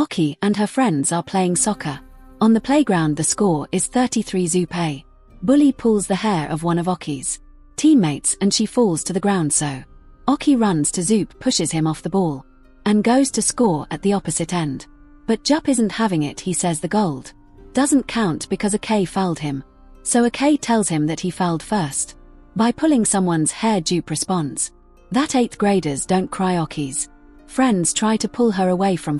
Oki and her friends are playing soccer. On the playground the score is 33 Zoop A. Bully pulls the hair of one of Oki's teammates and she falls to the ground, so Oki runs to Zoop, pushes him off the ball, and goes to score at the opposite end. But Jup isn't having it. He says the gold doesn't count because Ak fouled him. So Ak tells him that he fouled first. By pulling someone's hair, Jup responds that 8th graders don't cry. Oki's friends try to pull her away from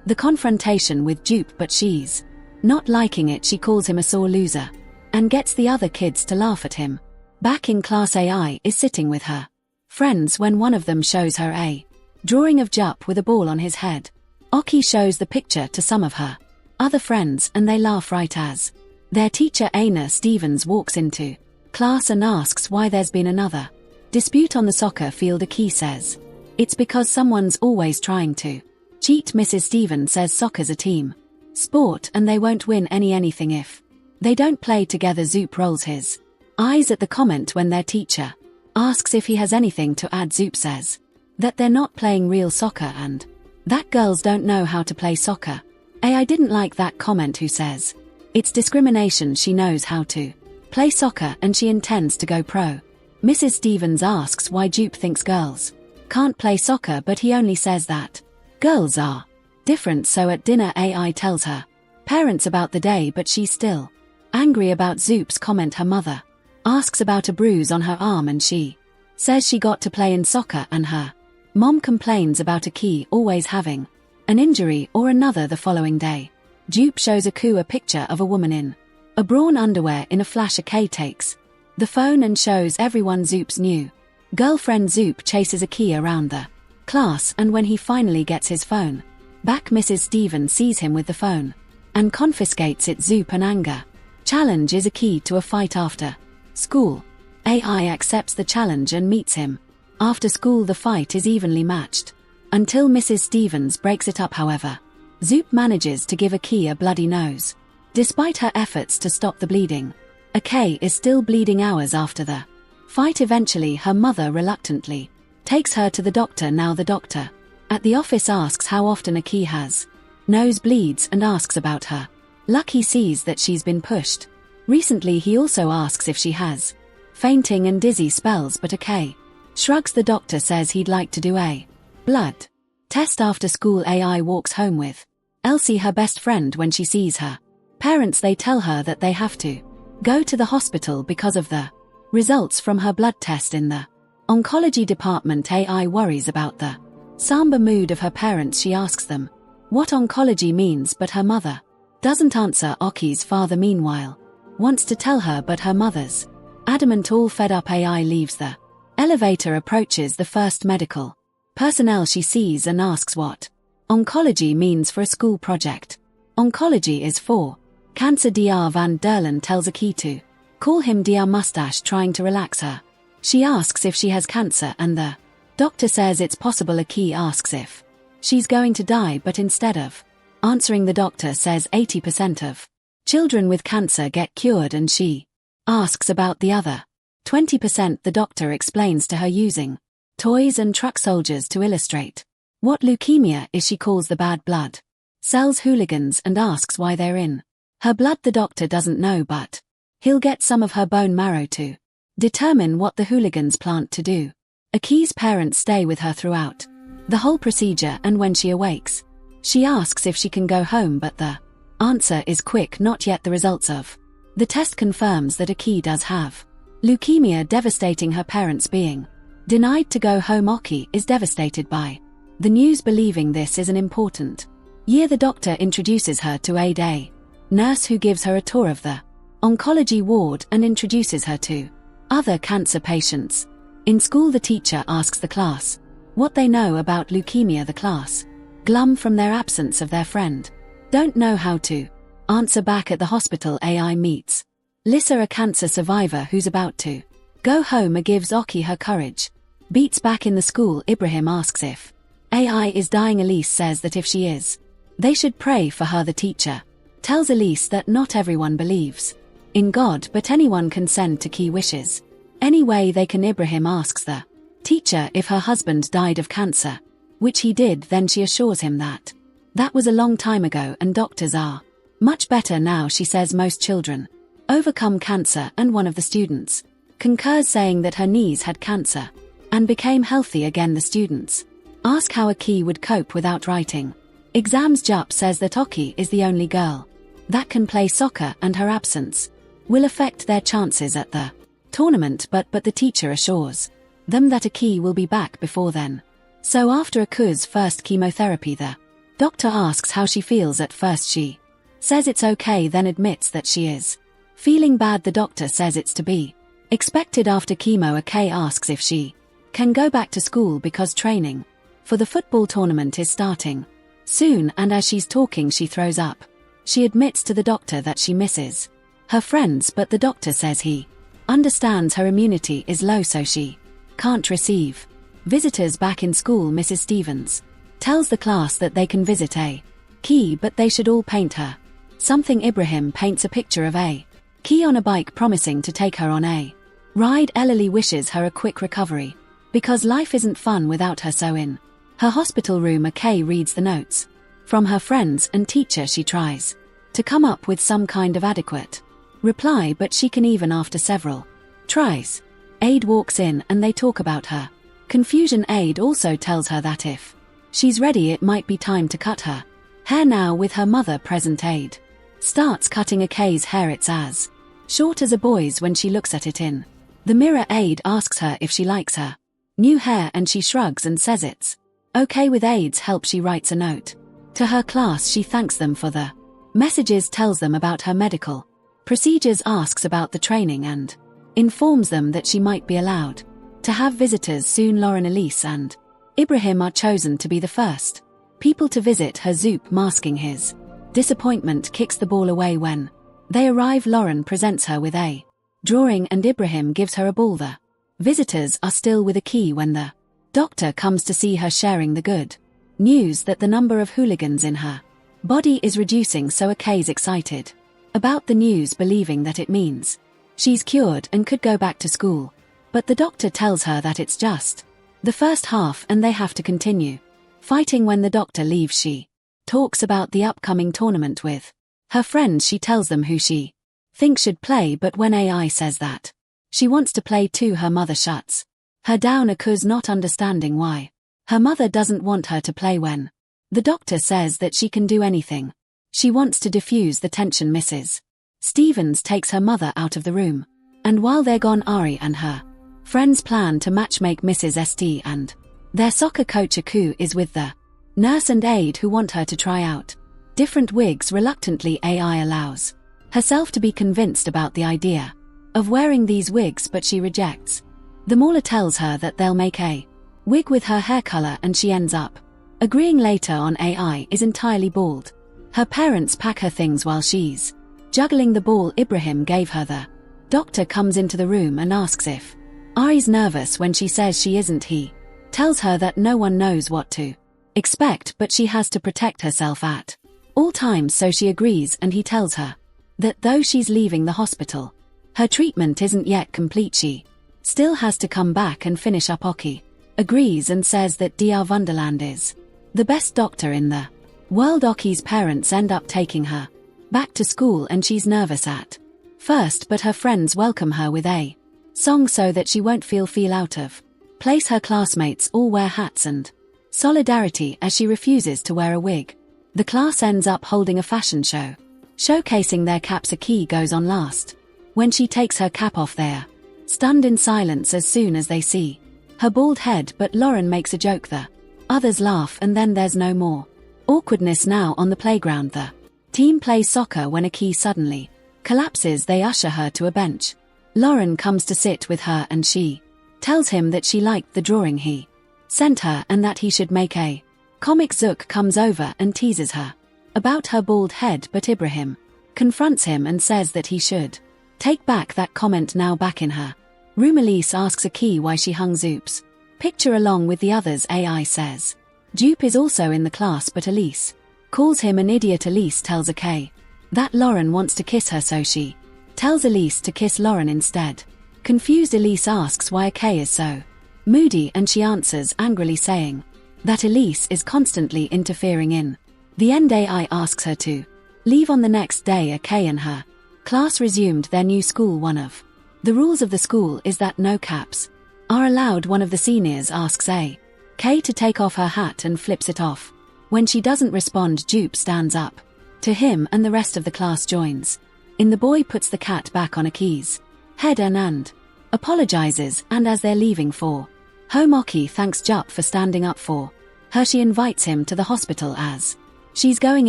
the confrontation with Jup, but she's not liking it. She calls him a sore loser and gets the other kids to laugh at him. Back in class, AI is sitting with her friends when one of them shows her a drawing of Jup with a ball on his head. Oki shows the picture to some of her other friends and they laugh right as their teacher Aina Stevens walks into class and asks why there's been another dispute on the soccer field. Aki says it's because someone's always trying to cheat. Mrs. Stevens says soccer's a team sport and they won't win anything if they don't play together. Zoop rolls his eyes at the comment when their teacher asks if he has anything to add. Zoop says that they're not playing real soccer and that girls don't know how to play soccer. AI didn't like that comment, who says it's discrimination. She knows how to play soccer and she intends to go pro. Mrs. Stevens asks why Jup thinks girls can't play soccer, but he only says that girls are different. So at dinner AI tells her parents about the day, but she's still angry about Zoop's comment. Her mother asks about a bruise on her arm and she says she got to play in soccer, and her mom complains about Aki always having an injury or another the following day. Jup shows Aku a picture of a woman in a brawn underwear. In a flash, Ak takes the phone and shows everyone Zoop's new girlfriend. Zoop chases Aki around the class, and when he finally gets his phone back, Mrs. Stevens sees him with the phone and confiscates it. Zoop and anger challenge is Aki to a fight after school. AI accepts the challenge and meets him after school. The fight is evenly matched until Mrs. Stevens breaks it up. However, Zoop manages to give Aki a bloody nose. Despite her efforts to stop the bleeding, Aki is still bleeding hours after the fight. Eventually, her mother reluctantly takes her to the doctor. Now the doctor at the office asks how often Aki has nosebleeds and asks about her luck. He sees that she's been pushed recently. He also asks if she has fainting and dizzy spells, but Aki shrugs. The doctor says he'd like to do a blood test after school. AI walks home with Elsie, her best friend. When she sees her parents, they tell her that they have to go to the hospital because of the results from her blood test in the oncology department. AI worries about the somber mood of her parents. She asks them what oncology means, but her mother doesn't answer. Oki's father, meanwhile, wants to tell her, but her mother's adamant. All fed up, AI leaves the elevator, approaches the first medical personnel she sees and asks what oncology means for a school project. Oncology is for cancer. Dr. Van Derlen tells Aki to call him Dr. Mustache, trying to relax her. She asks if she has cancer and the doctor says it's possible. Aki asks if she's going to die, but instead of answering, the doctor says 80% of children with cancer get cured, and she asks about the other 20%. The doctor explains to her using toys and truck soldiers to illustrate what leukemia is. She calls the bad blood cells hooligans and asks why they're in her blood. The doctor doesn't know, but he'll get some of her bone marrow to determine what the hooligans plant to do. Aki's parents stay with her throughout the whole procedure, and when she awakes, she asks if she can go home, but the answer is quick, not yet. The results of the test confirms that Aki does have leukemia, devastating her parents being denied to go home. Aki is devastated by the news, believing this is an important year. The doctor introduces her to a day nurse who gives her a tour of the oncology ward and introduces her to other cancer patients. In school, the teacher asks the class what they know about leukemia. The class glum from their absence of their friend, don't know how to answer back. At the hospital, AI meets Lissa, a cancer survivor who's about to go home. Gives Oki her courage. Beats back in the school, Ibrahim asks if AI is dying. Elise says that if she is, they should pray for her. The teacher tells Elise that not everyone believes in God, but anyone can send to key wishes any way they can. Ibrahim asks the teacher if her husband died of cancer, which he did. Then she assures him that That was a long time ago and doctors are much better now, she says. Most children overcome cancer, and one of the students concurs, saying that her niece had cancer and became healthy again. The students ask how Aki would cope without writing exams. Jup says that Aki is the only girl that can play soccer and her absence will affect their chances at the tournament, but the teacher assures them that Aki will be back before then. So after Aku's first chemotherapy, the doctor asks how she feels. At first she says it's okay, then admits that she is feeling bad. The doctor says it's to be expected after chemo. Aki asks if she can go back to school because training for the football tournament is starting soon, and as she's talking she throws up. She admits to the doctor that she misses her friends, but the doctor says he understands her immunity is low, so she can't receive visitors back in school. Mrs. Stevens tells the class that they can visit Aki, but they should all paint her something. Ibrahim paints a picture of Aki on a bike, promising to take her on a ride. Ellery wishes her a quick recovery because life isn't fun without her, so in her hospital room Aki reads the notes from her friends and teacher. She tries to come up with some kind of adequate reply, but she can even after several tries. Aide walks in and they talk about her confusion. Aide also tells her that if she's ready it might be time to cut her hair now. With her mother present, Aide starts cutting Aki's hair. It's as short as a boy's. When she looks at it in the mirror, Aide asks her if she likes her new hair and she shrugs and says it's okay. With Aide's help she writes a note to her class. She thanks them for the messages, tells them about her medical procedures, asks about the training and informs them that she might be allowed to have visitors soon. Lauren, Elise and Ibrahim are chosen to be the first people to visit her. Zoop, masking his disappointment, kicks the ball away. When they arrive, Lauren presents her with a drawing and Ibrahim gives her a ball. The visitors are still with Aki when the doctor comes to see her, sharing the good news that the number of hooligans in her body is reducing. So Aki's excited about the news, believing that it means she's cured and could go back to school. But the doctor tells her that it's just the first half and they have to continue fighting. When the doctor leaves, she talks about the upcoming tournament with her friends. She tells them who she thinks should play, but when AI says that she wants to play too, her mother shuts her down. Aku's not understanding why her mother doesn't want her to play when the doctor says that she can do anything she wants to diffuse the tension. Mrs. Stevens takes her mother out of the room, and while they're gone, Ari and her friends plan to matchmake. Mrs. St and their soccer coach Aku is with the nurse and aide who want her to try out different wigs. Reluctantly, AI allows herself to be convinced about the idea of wearing these wigs, but she rejects. The Mauler tells her that they'll make a wig with her hair color and she ends up agreeing. Later on, AI is entirely bald. Her parents pack her things while she's juggling the ball Ibrahim gave her. The doctor comes into the room and asks if Ari's nervous. When she says she isn't, he tells her that no one knows what to expect, but she has to protect herself at all times, so she agrees, and he tells her that though she's leaving the hospital, her treatment isn't yet complete. She still has to come back and finish up. Aki agrees and says that Dr. Wonderland is the best doctor in the world. Aki's parents end up taking her back to school and she's nervous at first, but her friends welcome her with a song so that she won't feel out of place. Her classmates all wear hats and solidarity as she refuses to wear a wig. The class ends up holding a fashion show, showcasing their caps. Aki goes on last. When she takes her cap off, they're stunned in silence as soon as they see her bald head, but Lauren makes a joke. The others laugh and then there's no more awkwardness. Now on the playground, the team plays soccer when Aki suddenly collapses. They usher her to a bench. Lauren comes to sit with her and she tells him that she liked the drawing he sent her and that he should make a comic. Zook comes over and teases her about her bald head, but Ibrahim confronts him and says that he should take back that comment. Now back in her room, Elise asks Aki why she hung Zoop's picture along with the others. AI says Dupe is also in the class, but Elise calls him an idiot. Elise tells Aki that Lauren wants to kiss her, so she tells Elise to kiss Lauren instead. Confused, Elise asks why Aki is so moody, and she answers angrily saying that Elise is constantly interfering in The end AI asks her to leave on the next day. A K and her class resumed their new school. One of the rules of the school is that no caps are allowed. One of the seniors asks a K to take off her hat and flips it off. When she doesn't respond, Jupe stands up to him and the rest of the class joins in. The boy puts the cat back on a K's head and apologizes, and as they're leaving for home, Oki thanks Jup for standing up for her. She invites him to the hospital as she's going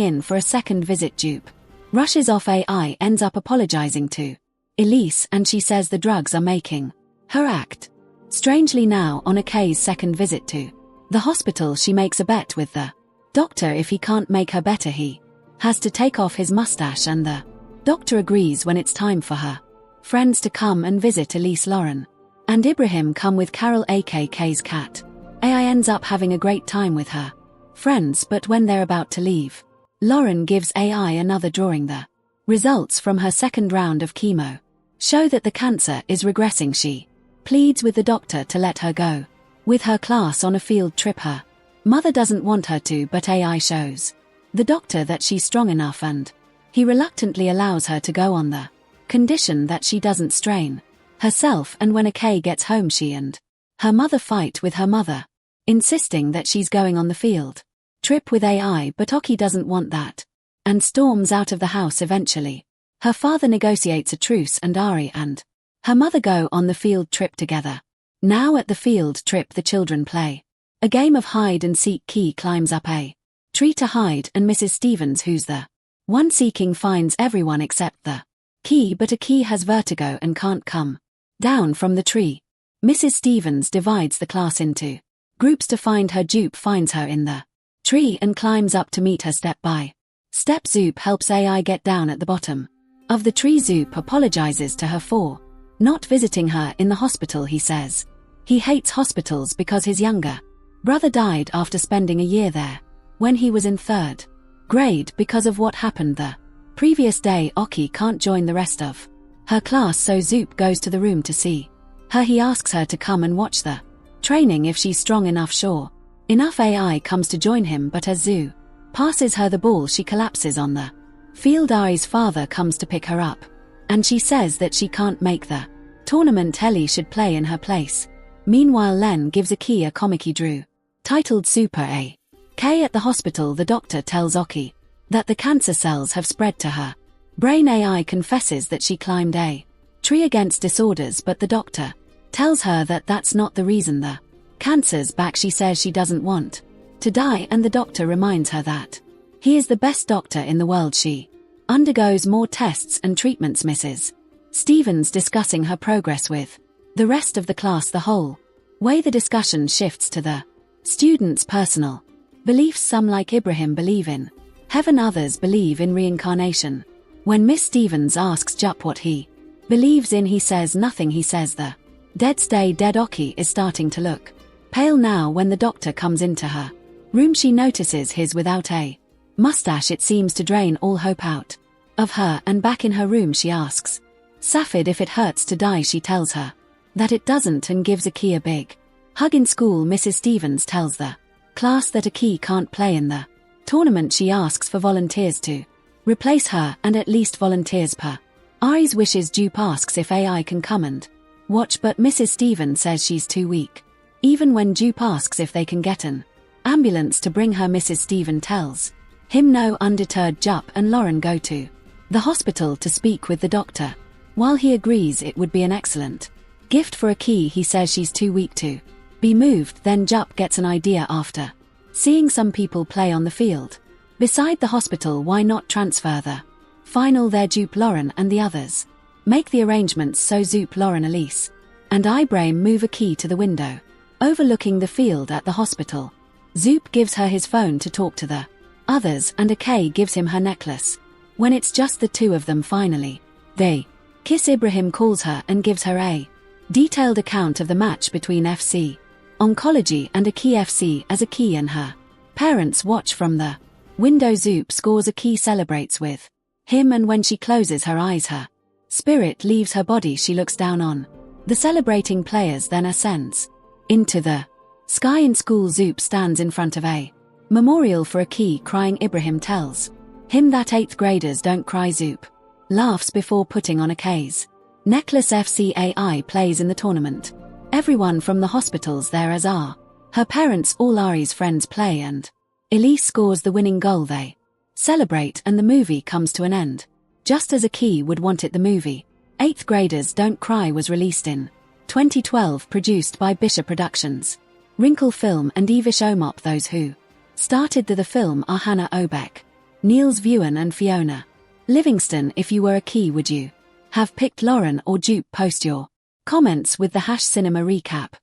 in for a second visit. Jupe rushes off. AI ends up apologizing to Elise, and she says the drugs are making her act strangely. Now on a K's second visit to the hospital, she makes a bet with the doctor. If he can't make her better, he has to take off his mustache, and the doctor agrees. When it's time for her friends to come and visit, Elise, Lauren, and Ibrahim come with Carol, AKK's cat. AI ends up having a great time with her friends, but when they're about to leave, Lauren gives AI another drawing. The results from her second round of chemo show that the cancer is regressing. She pleads with the doctor to let her go with her class on a field trip. Her mother doesn't want her to, but AI shows the doctor that she's strong enough, and he reluctantly allows her to go on the condition that she doesn't strain herself. And when a K gets home, she and her mother fight with her mother, insisting that she's going on the field trip with AI, but Oki doesn't want that and storms out of the house. Eventually, her father negotiates a truce, and Ari and her mother go on the field trip together. Now at the field trip, the children play a game of hide and seek. Key climbs up a tree to hide, and Mrs. Stevens, who's the one seeking, finds everyone except the Key, but a Key has vertigo and can't come down from the tree. Mrs. Stevens divides the class into groups to find her. Jupe finds her in the tree and climbs up to meet her step by step. Zoop helps AI get down at the bottom of the tree. Zoop apologizes to her for not visiting her in the hospital. He says he hates hospitals because his younger brother died after spending a year there when he was in third grade because of what happened the previous day. Oki can't join the rest of her class, so Zoop goes to the room to see her. He asks her to come and watch the training if she's strong enough. Sure enough, AI comes to join him, but as Zoo passes her the ball, she collapses on the field. Ari's father comes to pick her up, and she says that she can't make the tournament. Ellie should play in her place. Meanwhile, Len gives a Key a comic he drew titled Super A K. At the hospital, the doctor tells Oki that the cancer cells have spread to her brain. AI confesses that she climbed a tree against disorders, but the doctor tells her that that's not the reason the cancer's back. She says she doesn't want to die, and the doctor reminds her that he is the best doctor in the world. She undergoes more tests and treatments. Mrs. Stevens discussing her progress with the rest of the class. The whole way the discussion shifts to the students' personal beliefs. Some, like Ibrahim, believe in heaven, others believe in reincarnation. When Miss Stevens asks Jup what he believes in, he says nothing. He says the dead stay dead. Oki is starting to look pale now. When the doctor comes into her room, she notices his without a mustache. It seems to drain all hope out of her, and back in her room she asks Safid if it hurts to die. She tells her that it doesn't and gives a Key a big hug. In school, Mrs. Stevens tells the class that a Key can't play in the tournament. She asks for volunteers to replace her, and at least volunteers per Ari's wishes. Jupe asks if AI can come and watch, but Mrs. Stevens says she's too weak. Even when Jupe asks if they can get an ambulance to bring her, Mrs. Stevens tells him no. Undeterred, Jup and Lauren go to the hospital to speak with the doctor. While he agrees it would be an excellent gift for a Key, he says she's too weak to be moved. Then Jup gets an idea after seeing some people play on the field beside the hospital. Why not transfer the final there? Jupe, Lauren and the others make the arrangements, so Zoop, Lauren, Elise and Ibrahim move a Key to the window overlooking the field at the hospital. Zoop gives her his phone to talk to the others, and a K gives him her necklace. When it's just the two of them, finally they kiss. Ibrahim calls her and gives her a detailed account of the match between FC Oncology and a Key FC as a Key and her parents watch from the window. Zoop scores a Key, celebrates with him, and when she closes her eyes, her spirit leaves her body. She looks down on the celebrating players, then ascends into the sky. In school, Zoop stands in front of a Memorial for a key crying Ibrahim tells him that 8th graders don't cry Zoop. Laughs before putting on a case. Necklace FCAI plays in the tournament. Everyone from the hospitals there as are. Her parents all Ari's friends play and Elise scores the winning goal. They celebrate and the movie comes to an end. Just as a key would want it. The movie 8th Graders Don't Cry was released in 2012, produced by Bishop Productions, Wrinkle Film and Evish Omop. Those who started the film are Hannah Obeck, Niels Vuan and Fiona Livingston. If you were a key, would you have picked Lauren or Jupe? Post your comments with the #cinema recap.